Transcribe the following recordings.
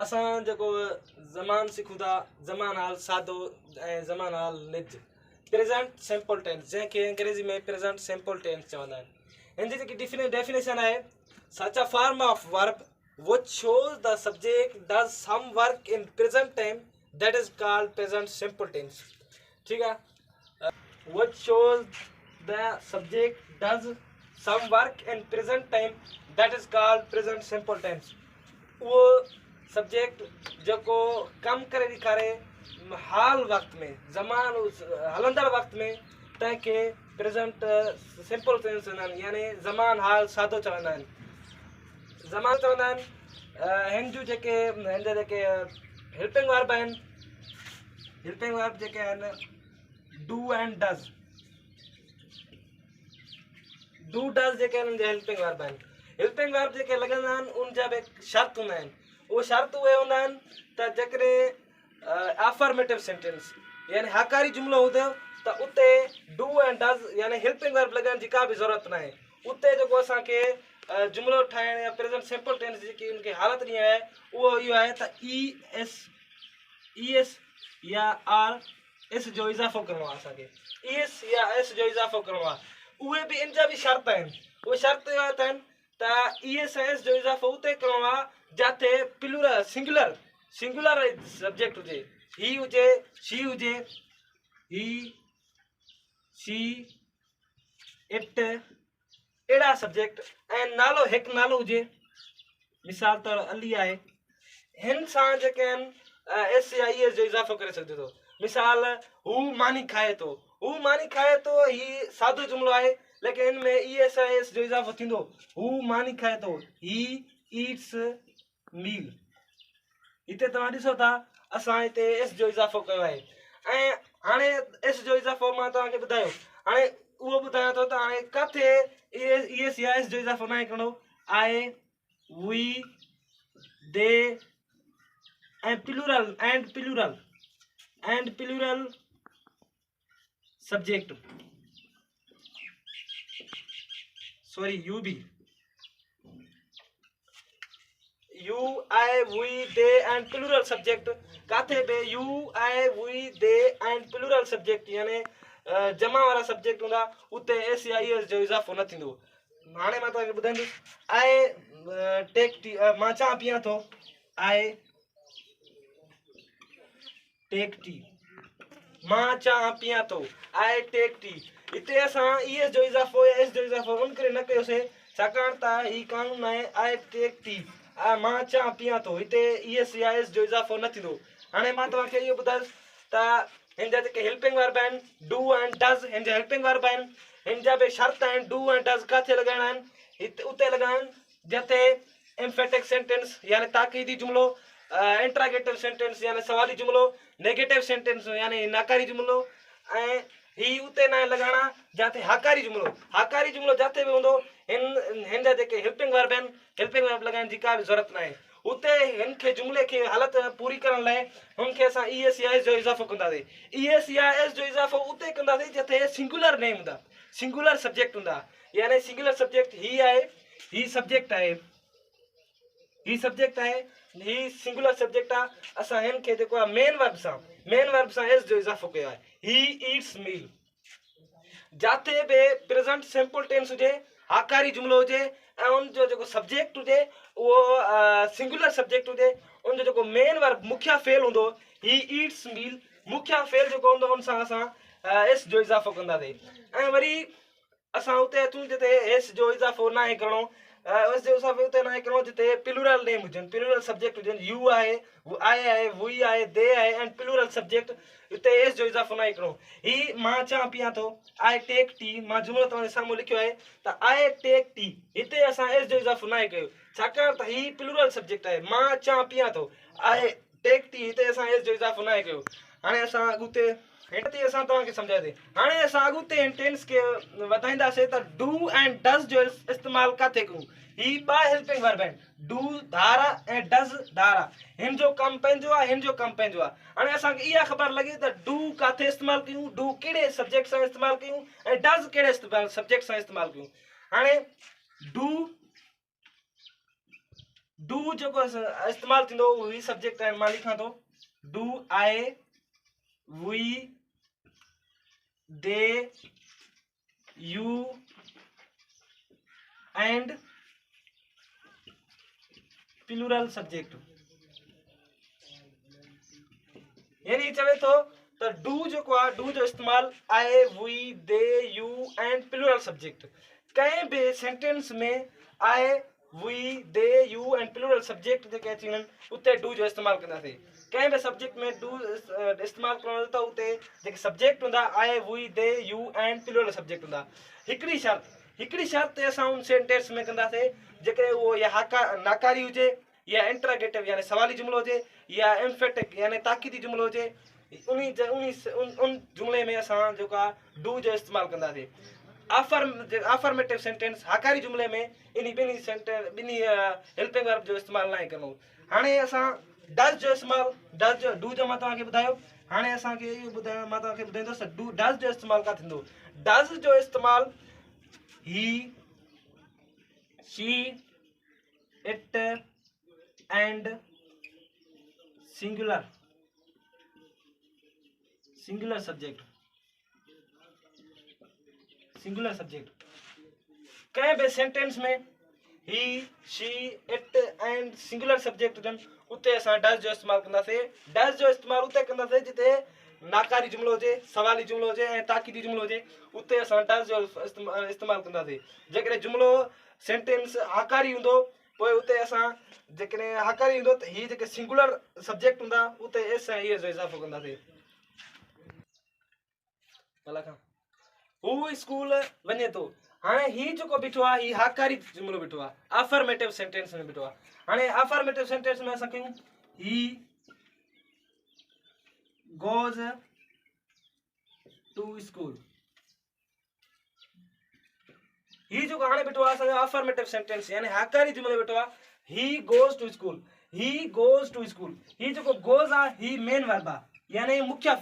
असां जेको ज़मान सिखूं था, ज़मान हाल सादो ऐं ज़मान हाल निज, प्रेज़ेंट सिंपल टेंस, जंहिंखे अंग्रेज़ी में प्रेज़ेंट सिंपल टेंस चवंदा आहिनि। हिन जी जेकी डेफिनेशन आहे, सच a form of verb which shows the subject does some work in present time, that is called present simple tense. ठीक है, which shows the subject does some work in present time, that is called present simple tense. वो subject जेको कम करे ॾेखारे हाल वक़्त में, ज़मान हलंदड़ वक़्त में, तंहिंखे प्रेज़ेंट सिंपल टेंस चवंदा आहिनि, यानी ज़मान हाल सादो चवंदा आहिनि। ज़मान चवंदा आहिनि हिन जूं जेके हिन जा जेके हेल्पिंग वर्ब आहिनि, हेल्पिंग वर्ब जेके आहिनि do and does, do does जेके आहिनि उनजा हेल्पिंग वर्ब आहिनि। हेल्पिंग वर्ब जेके लॻंदा आहिनि उन जा बि शर्त हूंदा आहिनि। उहे शर्त उहे हूंदा आहिनि त जेकॾहिं अफर्मेटिव सेंटेंस यानी हकारी जुमिलो हूंदो त उते डू एंड डज़ यानी हेल्पिंग वर्ब लॻण जी का बि ज़रूरत न आहे। उते जेको असांखे जुमिलो ठाहिण या प्रेज़ेंट सिंपल टेंस जेकी उनखे हालत ॾियणी आहे उहो इहो आहे त ई एस या आर एस जो इज़ाफ़ो करिणो आहे। असांखे ई एस या एस जो इज़ाफ़ो करिणो आहे। उहे बि इन जा बि शर्त आहिनि। उहे शर्त इहे आहिनि त ई एस ऐं एस जो इज़ाफ़ो उते करिणो आहे जिथे प्लूरल सिंगुलर सब्जेक्ट हुजे, ही हुजे, शी हुजे, ही, शी, इट, अहिड़ा सब्जेक्ट ऐं नालो हिकु नालो हुजे। मिसाल तौर अली आहे, हिन सां जेके आहिनि एस या ई एस जो इज़ाफ़ो करे सघिजे थो। मिसाल हू मानी खाए थो, हू मानी खाए थो, ही सादो जुमिलो आहे, लेकिन हिन में ई एस ऐं एस जो इज़ाफ़ो थींदो। हू मानी खाए थो, ही ईट्स मील। हिते तव्हां ॾिसो था असां हिते एस जो इज़ाफ़ो कयो आहे। ऐं हाणे एस जो इज़ाफ़ो मां तव्हांखे ॿुधायो, हाणे उहो ॿुधायां थो त हाणे किथे ई एस या एस जो इज़ाफ़ो न आहे करिणो आहे। वी, दे ऐं plural and plural subject, sorry you be, you, I, we, they and plural subject, काथे बि you, I, we, they and plural subject यानी जमा वारा सब्जेक्ट हूंदा उते एस या ई एस जो इज़ाफ़ो न थींदो। हाणे मां तव्हांखे ॿुधाईंदुसि, आई टेक टी, मां चांहि पीआं थो, आई टेक टी, मां चांहि पीआं थो, आई टेक टी। हिते असां ई एस जो इज़ाफ़ो या एस जो इज़ाफ़ो उन करे न कयोसीं छाकाणि त ही कानून आहे आई टेक टी, मां चांहि पीआं थो, हिते ई एस या एस जो इज़ाफ़ो न थींदो। हाणे मां तव्हांखे इहो ॿुधायुसि त हिन जा जेके हेल्पिंग वर्ब आहिनि डू एंड डज़, हिन जा हेल्पिंग वर्ब आहिनि, हिन जा बि शर्त आहिनि। डू एंड डज़ किथे लॻाइणा आहिनि, हिते उते लॻाइनि जिथे एम्फेटिक सेंटेंस यानी ताक़ीदी जुमिलो, इंट्रागेटिव सेंटेंस यानी सवाली जुमिलो, नेगेटिव सेंटेंस यानी नाकारी जुमिलो, ऐं ही उते न लॻाइणा जिथे हाकारी जुमिलो जिथे बि हूंदो हिन जा जेके हेल्पिंग वर्ब आहिनि, हेल्पिंग वर्ब लॻाइण जी का बि ज़रूरत न आहे। उते हिन खे जुमिले खे हालत पूरी करण लाइ हुनखे असां ई एस या एस जो इज़ाफ़ो कंदासीं। ई एस या एस जो इज़ाफ़ो उते कंदासीं जिथे सिंगुलर नेम हूंदा, सिंगुलर सब्जेक्ट हूंदा, यानी सिंगुलर सब्जेक्ट ही आहे, ही सब्जेक्ट आहे, ही सब्जेक्ट आहे, ही सिंगुलर सब्जेक्ट आहे। असां हिन खे जेको आहे मेन वर्ब सां एस जो इज़ाफ़ो कयो आहे। ही ईट्स मील, जिथे बि प्रेज़ेंट सिंपल टेंस हुजे, हाकारी जुमिलो हुजे ऐं उनजो जेको सब्जेक्ट हुजे उहो सिंगुलर सब्जेक्ट हुजे, उनजो जेको मेन वर्ब मुख्य फेल हूंदो, ही ईट्स मील, मुख्य फेल जेको हूंदो उन सां असां एस जो इज़ाफ़ो कंदासीं। ऐं वरी असां उते अचूं जिते एस जो इज़ाफ़ो न आहे करिणो, एस जो इज़ाफ़ो उते न आहे करिणो जिते प्लूरल नेम हुजनि, प्लूरल सब्जेक्ट हुजनि, यू आहे, आई आहे, वी आहे, दे आहे एंड प्लूरल सब्जेक्ट, हिते एस जो इज़ाफ़ो न आहे करिणो। ही मां चांहि पीआं थो, आई टेक टी, मां जुमिलो तव्हांजे साम्हूं लिखियो आहे त आई टेक टी, हिते असां एस जो इज़ाफ़ो न आहे कयो छाकाणि त ही प्लूरल सब्जेक्ट आहे। मां चांहि पीआं थो, आई टेक टी, हिते असां एस जो इज़ाफ़ो न आहे कयो। हाणे असां अॻिते हिते असां तव्हांखे सम्झाए हाणे असां अॻिते हिन टेंस खे वधाईंदासीं त डू एंड डज़ जो इस्तेमालु किथे कयूं। ही ॿ हेल्पिंग वर्ब आहिनि, डू धारा ऐं डज़ धारा, हिन जो कमु पंहिंजो आहे, हिन जो कमु पंहिंजो आहे। हाणे असांखे इहा ख़बर लॻे त डू किथे इस्तेमालु कयूं, डू कहिड़े सब्जेक्ट सां इस्तेमालु कयूं ऐं डज़ कहिड़े सब्जेक्ट सां इस्तेमालु कयूं। हाणे डू जो इस्तेमाल थींदो उहो ही सब्जेक्ट है। मां लिखां थो do I we they you and plural subject. यानी चवे तो डू जो डू जो इस्तेमाल I we they you and plural subject. कहीं भी सेंटेंस में I we they you and plural subject जेके अची वञनि उते डू जो इस्तेमाल कंदासीं। कंहिं बि सब्जेक्ट में डू इस्तेमाल करणो त उते जेके सब्जेक्ट हूंदा I we they you and plural subject हूंदा। हिकिड़ी शर्त ते असां उन सेंटेंस में कंदासीं जेकॾहिं उहो या नाकारी हुजे या इंटरोगेटिव यानी सवाली जुमिलो हुजे या एम्फेटिक यानी ताक़ीदी जुमिलो हुजे उन जुमिले में असां जेका डू जो इस्तेमाल कंदासीं। अफर्मेटिव सेंटेंस हाकारी जुमिले में ॿिन्ही हेल्पिंग वर्ब जो इस्तेमाल न करणो। हाणे असां डज जो इस्तेमाल डज जो डू जो मां तव्हांखे ॿुधायो। हाणे असांखे इहो ॿुधाइणो मां तव्हांखे ॿुधाईंदुसि डू डज जो इस्तेमाल का थींदो। डज जो इस्तेमाल ही she it and singular subject कंहिं बि सेंटेंस में ही she it and singular subject हुजनि उते असां डज जो इस्तेमाल कंदासीं। डज जो इस्तेमाल उते कंदासीं जिते नाकारी जुमिलो हुजे सवाली जुमिलो हुजे ऐं ताक़ीदी जुमिलो हुजे उते असां डज जो इस्तेमाल कंदासीं। जेकॾहिं जुमिलो सेंटेंस हाकारी हूंदो पोइ उते असां जेकॾहिं हाकारी हूंदो त हीअ जेके सिंगुलर सब्जेक्ट हूंदा उते एस ऐं ईअ जो इज़ाफ़ो कंदासीं। हू स्कूल वञे थो। हाणे ही जेको बीठो आहे ही हाकारी जुमिलो बीठो आहे अफर्मेटिव सेंटेंस में बीठो आहे। हाणे अफर्मेटिव सेंटेंस में असां कयूं ही गोज़ टू स्कूल। ही जेको हाणे बीठो आहे असांजो अफर्मेटिव सेंटेंस यानी हाकारी जुमिलो बीठो आहे ही गोज़ टू स्कूल। ही जेको गोज़ आहे ही मेन वर्ब आहे यानी मुख्य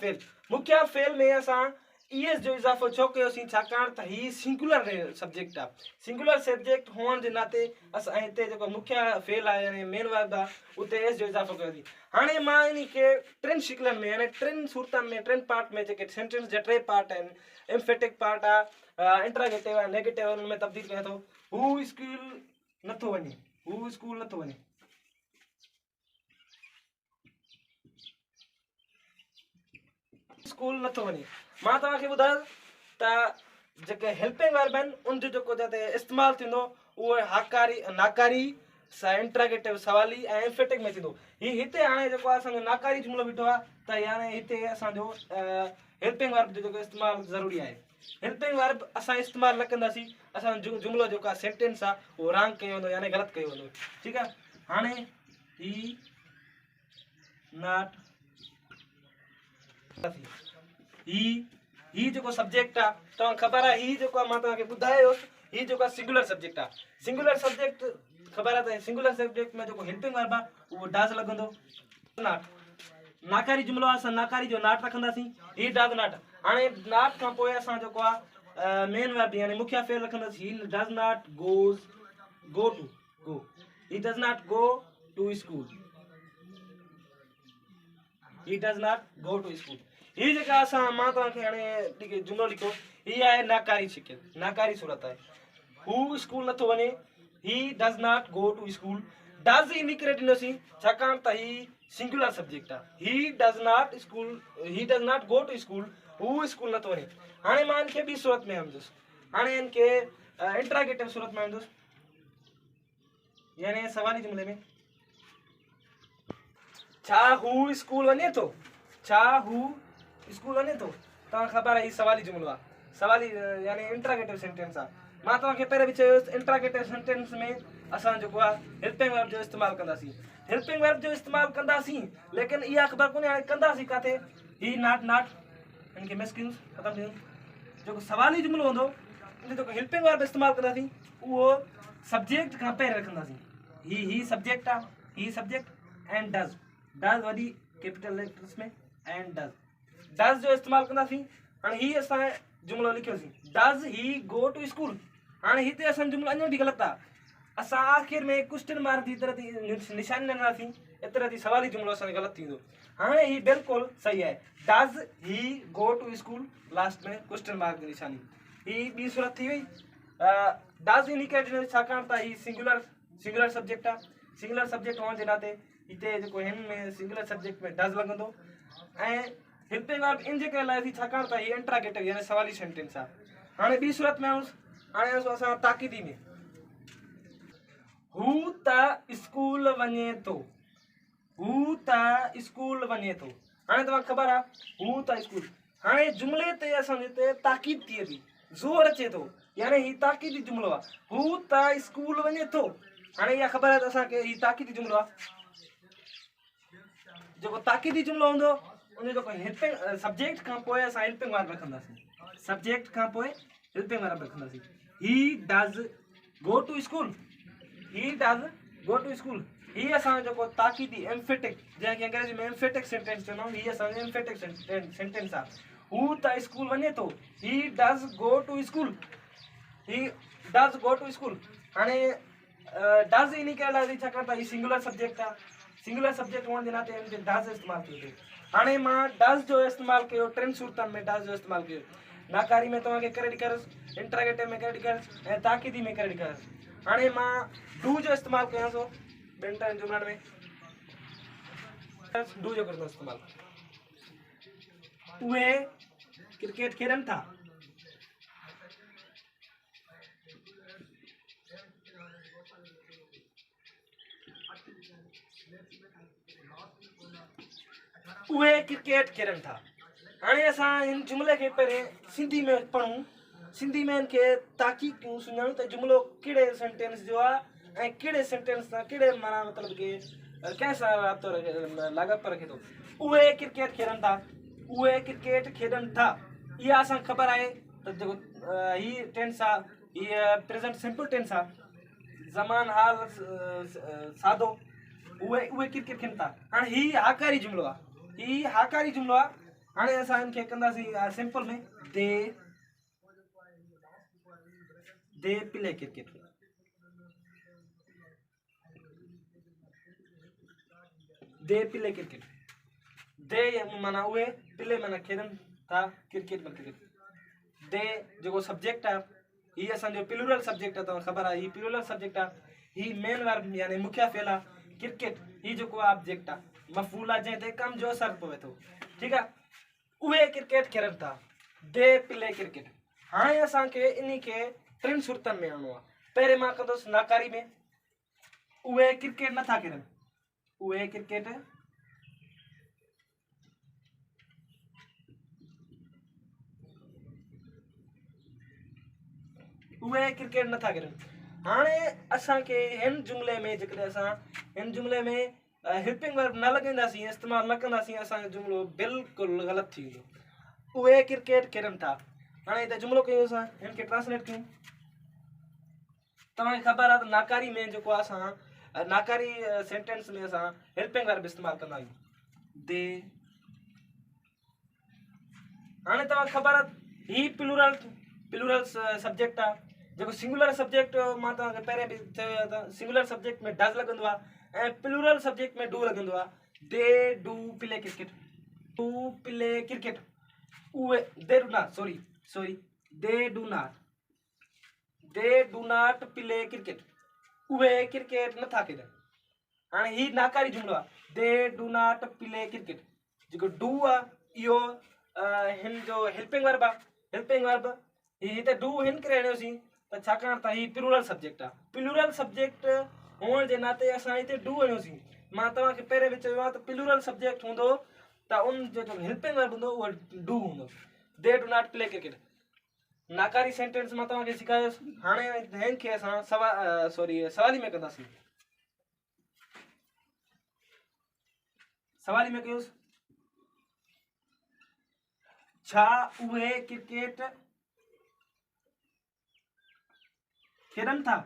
फेल में असां ईएस जो इज़ाफ़ो छो कयोसीं छाकाणि त ही सिंगुलर सब्जेक्ट आहे। सिंगुलर सब्जेक्ट हुअण जे नाते असां हिते जेको मुख्य फेल आहे यानी मेन वर्ब आहे उते एस जो इज़ाफ़ो कयोसीं। हाणे मां इन खे टिनि शिकलनि में यानी टिनि सूरतनि में टिनि पार्ट में जेके सेंटेंस जा टे पार्ट आहिनि एम्फेटिक पार्ट आहे इंटरोगेटिव आहे नेगेटिव आहे उन में तब्दील कयां थो। हू स्कूल नथो वञे मां तव्हांखे ॿुधायो त जेके हेल्पिंग वर्ब आहिनि उन जो जेको जिते इस्तेमालु थींदो उहो नाकारी इंटरोगेटिव सवाली ऐं एम्फेटिक में थींदो। हिते हाणे जेको आहे असांजो नाकारी जुमिलो बीठो आहे त यानी हिते असांजो हेल्पिंग वर्ब जो जेको इस्तेमालु ज़रूरी आहे। हेल्पिंग वर्ब असां इस्तेमालु न कंदासीं असांजो जुमिलो जेको आहे सेंटेंस आहे उहो रॉन्ग कयो वेंदो यानी ग़लति कयो वेंदो। ठीकु आहे। हाणे ही नॉट ही जेको सब्जेक्ट आहे तव्हां ख़बर आहे ही जेको आहे मां तव्हांखे ॿुधायोसि ही जेको आहे सिंगुलर सब्जेक्ट आहे। सिंगुलर सब्जेक्ट ख़बर आहे त सिंगुलर सब्जेक्ट में जेको हेल्पिंग वर्ब आहे उहो डज लॻंदो। नाकारी जुमिलो आहे असां नाकारी जो नॉट रखंदासीं ही डज नॉट। हाणे नॉट खां पोइ असां जेको आहे मेन वर्ब यानी मुख्य फेल रखंदासीं he does not go to school. ही जेका असां मां तव्हांखे हाणे जुमिलो लिखो ही आहे नाकारी सूरत आहे। हू स्कूल नथो वञे he does not go to school. Does in करे ॾिनोसीं छाकाणि त ही सिंगुलर सब्जेक्ट आहे। He does not go to school हू स्कूल नथो वञे। हाणे मां इनखे ॿी सूरत में आंदुसि हाणे इनखे इंटरोगेटिव सूरत में आंदुसि यानी सवाली जुमिले में छा हू स्कूल वञे थो तव्हां ख़बर आहे ही सवाली जुमिलो आहे सवाली यानी इंटरोगेटिव सेंटेंस आहे। मां तव्हांखे पहिरियों बि चयोसि इंटरोगेटिव सेंटेंस में असां जेको आहे हेल्पिंग वर्ब जो इस्तेमालु कंदासीं लेकिन इहा ख़बर कोन्हे हाणे कंदासीं किथे ही नॉट इनखे मिस कयूं ख़तमु कयूं। जेको सवाली जुमिलो हूंदो उन जेको हेल्पिंग वर्ब इस्तेमालु कंदासीं उहो सब्जेक्ट खां पहिरियों रखंदासीं। ही सब्जेक्ट आहे ही सब्जेक्ट एंड डज वॾी कैपिटल लेटर्स में एंड डज जो इस्तेमालु कंदासीं। हाणे ही असां जुमिलो लिखियोसीं does he go to school. हाणे हिते असांजो जुमिलो अञा बि ग़लति आहे असां आखिर में क्वेश्चन मार्क जी तरह थी निशानी ॾींदासीं एतिरा थी सवाली जुमिलो असांजो ग़लति थींदो। हाणे ही बिल्कुलु सही आहे। डज़ ही गो टू स्कूल, लास्ट में क्वेश्चन मार्क जी निशानी। ही ॿी सूरत थी वई। डज़ इन करे ॾिनो छाकाणि त ही सिंगुलर सब्जेक्ट आहे। सिंगुलर सब्जेक्ट हुअण जे नाते हिते जेको हिन में सिंगुलर सब्जेक्ट में डज़ लॻंदो ऐं हेल्पिंग वर्ब इन जे करे लाइ थी छाकाणि त ही इंट्रागेटिव यानी सवाली सेंटेंस आहे। हाणे ॿी सूरत में हाणे असां ताक़ीदी में हू त स्कूल वञे थो। हू त स्कूल वञे थो। हाणे तव्हां ख़बर आहे हू त स्कूल। हाणे जुमिले ते असांजे हिते ताक़ीद थिए थी, ज़ोर अचे थो, यानी ही ताक़ीदी जुमिलो आहे। हू त स्कूल वञे थो। हाणे इहा ख़बर आहे त असांखे ही ताक़ीदी जुमिलो आहे। जेको ताक़ीदी जुमिलो हूंदो उन जो हेल्पिंग सब्जेक्ट खां पोइ असां हेल्पिंग वर्ब रखंदासीं। सब्जेक्ट खां पोइ हेल्पिंग वर्ब रखंदासीं। He does go to school. He does go to school. ही असांजो जेको ताक़ीदी एम्फेटिक, जंहिंखे अंग्रेजी में एम्फेटिक सेंटेंस चवंदा आहियूं, ही असांजो एम्फेटिक सेंटेंस आहे। हू त स्कूल वञे थो। He does go to school. He does go to school. हाणे डज़ इन करे लाइ छाकाणि त ही सिंगुलर सब्जेक्ट आहे। सिंगुलर सब्जेक्ट हुअण जे नाते हिन डज़ इस्तेमालु कयो थिए। हाणे मां डज़ जो इस्तेमालु कयो टिनि सूरतनि में। डज़ जो इस्तेमालु कयो नाकारी में तव्हांखे करे ॾेखारियोसि, इंट्रागेटिव में करे ॾेखारियोसि ऐं ताक़ीदी में करे ॾेखारियोसि। हाणे मां डू जो इस्तेमालु कयां थो ॿिनि टिनि जुमलनि में। डू जो कंदो इस्तेमालु। उहे क्रिकेट खेॾनि था। उहे क्रिकेट खेॾनि था। हाणे असां हिन जुमिले खे पहिरें सिंधी में पढ़ूं, सिंधी में हिनखे ताक़ीद कयूं, सुञाणूं त जुमिलो कहिड़े सेंटेंस जो आहे ऐं कहिड़े सेंटेंस सां कहिड़े माना मतिलबु कि कंहिं सां राब्तो रखे लाॻापो रखे थो। उहे क्रिकेट खेॾनि था। उहे क्रिकेट खेॾनि था। इहा असांखे ख़बर आहे त जेको ही टेंस आहे हीअ प्रेज़ेंट सिंपल टेंस आहे, ज़मान हाल सादो। उहे क्रिकेट खेॾनि था। हाणे ही हाकारी जुमिलो आहे। ही हाकारी जुमिलो आहे। हाणे असां हिनखे कंदासीं सिंपल में they play cricket. They play cricket. They माना उहे, प्ले माना खेॾनि था, क्रिकेट माना क्रिकेट। दे जेको सब्जेक्ट आहे ही असांजो प्लूरल सब्जेक्ट आहे। तव्हां ख़बर आहे ही प्लूरल सब्जेक्ट आहे। ही मेन वर्ब यानी मुख्य फेल आहे। क्रिकेट ही जेको आहे ऑब्जेक्ट आहे, मफ़ूल आहे, जंहिं ते कम जो असर पवे थो। ठीकु आहे। उहे क्रिकेट खेॾनि था। दे प्ले क्रिकेट। हाणे असांखे इन खे टिनि सूरतनि में आणणो आहे। पहिरें मां कंदुसि नाकारी में। उहे क्रिकेट नथा खेॾनि। उहे क्रिकेट नथा खेॾनि। हाणे असांखे हिन जुमिले में जेकॾहिं असां हिन जुमिले में हेल्पिंग वर्ब न लॻाईंदासीं, इस्तेमालु न कंदासीं, असांजो जुमिलो बिल्कुलु ग़लति थी वेंदो। उहे क्रिकेट खेॾनि था। हाणे हिते जुमिलो कयूं असां हिन खे ट्रांसलेट कयूं। तव्हांखे ख़बर आहे त नाकारी में जेको आहे असां नाकारी सेंटेंस में असां हेल्पिंग वर्ब इस्तेमालु कंदा आहियूं। दे। हाणे तव्हांखे ख़बर आहे ही प्लूरल सब्जेक्ट आहे। जेको सिंगुलर सब्जेक्ट मां तव्हांखे पहिरें बि चयो आहे त सिंगुलर सब्जेक्ट में डज़ लॻंदो आहे ऐं प्लूरल सब्जेक्ट में डू लॻंदो आहे। They do play cricket. Do play cricket. उहे they do not sorry they do not play cricket. उहे क्रिकेट नथा खेॾनि। हाणे ही नाकारी जुमिलो आहे। They do not play cricket. जेको डू आहे इहो हिन जो हेल्पिंग वर्ब आहे। हेल्पिंग वर्ब हिते डू हिन करे आणियोसीं त छाकाणि त ही प्लूरल सब्जेक्ट आहे। प्लूरल सब्जेक्ट हुअण जे नाते असां हिते डू आणियोसीं। मां तव्हांखे पहिरें बि चयो आहे त प्लूरल सब्जेक्ट हूंदो त उन जो जेको हेल्पिंग वर्ब हूंदो उहो डू हूंदो। They do not play cricket नाकारी सेंटेंस मां तव्हांखे सेखारियोसि। हाणे हिन खे असां सवाली में कंदासीं। सवाली में कयोसि छा उहे क्रिकेट खेॾनि था।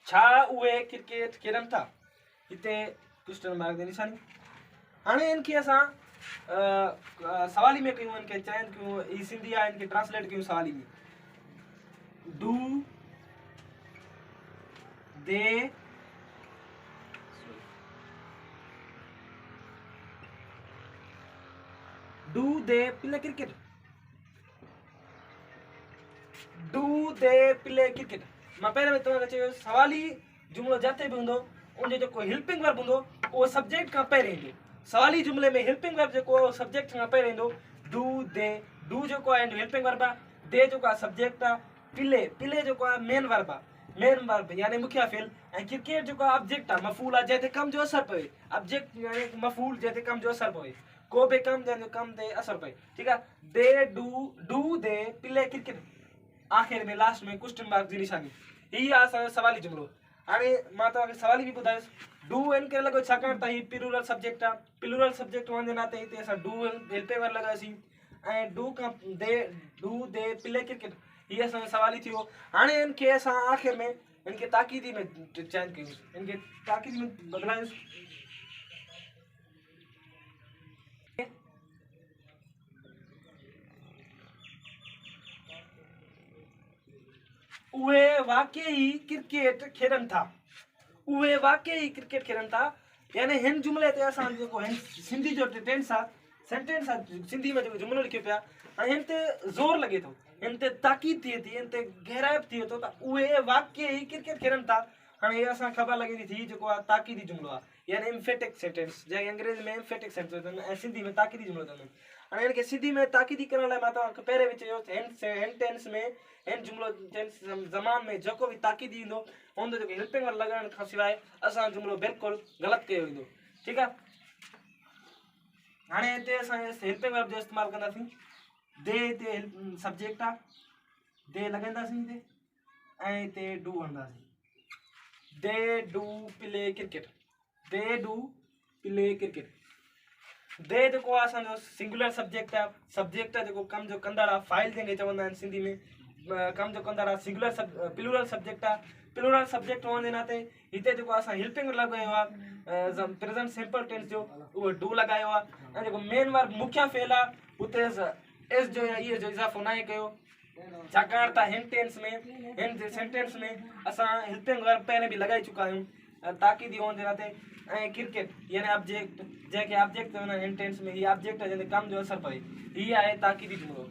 छा उहे क्रिकेट खेॾनि था। हिते क्वेश्चन मार्क जी निशानी। हाणे इनखे असां सवाली में कयूं। इनखे चयन कयूं। ही सिंधी आहे, इनखे ट्रांसलेट कयूं सवाली में। Do they do they play cricket, do they play cricket. मां पहिरें में तव्हांखे चयो सवाली जुमिलो जिते बि हूंदो उनजो जेको हेल्पिंग वर्ब हूंदो उहो सब्जेक्ट खां पहिरियों ईंदो। सवाली जुमिले में हेल्पिंग वर्ब जेको सब्जेक्ट खां पहिरियों ईंदो। डू दे, डू जेको आहे हेल्पिंग वर्ब आहे, दे जेको आहे सब्जेक्ट आहे, प्ले प्ले जेको आहे मेन वर्ब आहे, मेन वर्ब यानी मुख्य फेल, ऐं क्रिकेट जेको आहे ऑब्जेक्ट आहे, मफ़ूल आहे जंहिं ते कम जो असर पवे। ऑब्जेक्ट यानी मफ़ूल जंहिं ते कम जो असर पवे, को बि कम जंहिंजो कम ते असर पए। ठीकु आहे। They do they play cricket, आखिर में लास्ट में क्वेश्चन मार्क जी निशानी। ही आहे असांजो सवाली जुमिलो। हाणे मां तव्हांखे सवाली बि ॿुधायुसि। डू इन करे लॻो छाकाणि त ही प्लूरल सब्जेक्ट आहे, प्लूरल सब्जेक्ट हुअण जे नाते हिते असां डू हेल्पिंग वर्ब लॻायोसीं, ऐं डू खां दे प्ले क्रिकेट, ही असांजो सवाली थी वियो। हाणे हिन खे असां आख़िर में हिन खे ताक़ीदी में चेंज कयूं, हिन खे ताक़ीदी में बदिलायूंसि। उहे वाकई क्रिकेट खेॾनि था, उहे वाकई क्रिकेट खेॾनि था, यानी हिन जुमिले ते असां जेको हिन सिंधी जो टेंस आहे, सेंटेंस आहे, सिंधी में जेको जुमिलो लिखियो पिया, ऐं हिन ते ज़ोर लॻे थो, हिन ते ताक़ीद थिए थी, हिन ते गहराइप थिए थो त उहे वाकई क्रिकेट खेॾनि था। हाणे इहा असां ख़बर लॻे थी जेको आहे ताक़ीदी जुमिलो आहे, यानी एम्फेटिक सेंटेंस, जंहिं अंग्रेज़ी में एम्फेटिक सेंटेंस ऐं सिंधी में ताक़ीदी जुमिलो चवंदा आहिनि। हाणे हिन खे सिंधी में ताक़ीदी करण लाइ मां तव्हांखे पहिरें बि चयो हिन टेंस में, हिन जुमिलो टेंस ज़मान में जेको बि ताक़ीदी ईंदो हुनजो जेको हेल्पिंग वर्ब लॻाइण खां सवाइ असां जुमिलो बिल्कुलु ग़लति कयो वेंदो। ठीकु आहे। हाणे हिते असां हेल्पिंग वर्ब जो इस्तेमालु कंदासीं। दे हिते सब्जेक्ट आहे, दे लॻाईंदासीं हिते, ऐं हिते डू हणंदासीं। They do play cricket, they do play cricket. They जेको आहे असांजो सिंगुलर सब्जेक्ट आहे, सब्जेक्ट आहे जेको कम जो कंदड़ आहे, फाइल जंहिंखे चवंदा आहिनि सिंधी में, कम जो कंदड़ आहे, सिंगुलर प्लूरल सब्जेक्ट आहे। प्लूरल सब्जेक्ट हुअण जे नाते हिते जेको असां हेल्पिंग लॻायो आहे प्रेज़ेंट सिंपल टेंस जो, उहो डू लॻायो आहे, ऐं जेको मेन वर्ब मुख्य फेल आहे उते एस जो या ईएस जो इज़ाफ़ो न आहे कयो, छाकाणि त हिन टेंस में, हिन सेंटेंस में असां हेल्पिंग वर्ब पहिरें बि लॻाए चुका आहियूं ताक़ीदी हुअण जे नाते। ऐं क्रिकेट यानी ऑब्जेक्ट, जंहिंखे ऑब्जेक्ट चवंदा आहिनि हिन टेंस में, हीअ ऑब्जेक्ट आहे जंहिं ते कम जो असर पए, हीअ आहे ताक़ीदी जुमिलो।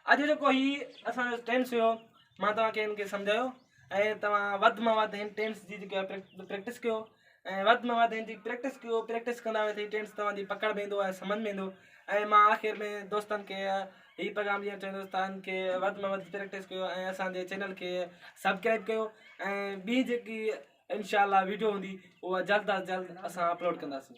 अॼु जेको ही असांजो टेंस हुयो मां तव्हांखे हिन खे सम्झायो, ऐं तव्हां वधि में वधि हिन टेंस जी जेका प्रैक्टिस कयो, ऐं वधि में वधि हिन जी प्रैक्टिस कयो। प्रैक्टिस कंदा वेंदो ही टेंस तव्हांजी पकड़ में ईंदो ऐं सम्झ में ईंदो। ऐं मां आख़िर में दोस्तनि खे ही पैगाम ॾियणु चाहींदुसि तव्हां खे वधि में वधि प्रैक्टिस कयो ऐं असांजे चैनल खे सब्सक्राइब कयो, ऐं ॿी जेकी इंशाअल्लाह वीडियो हूंदी उहा जल्द अज़ जल्द असां अपलोड कंदासीं।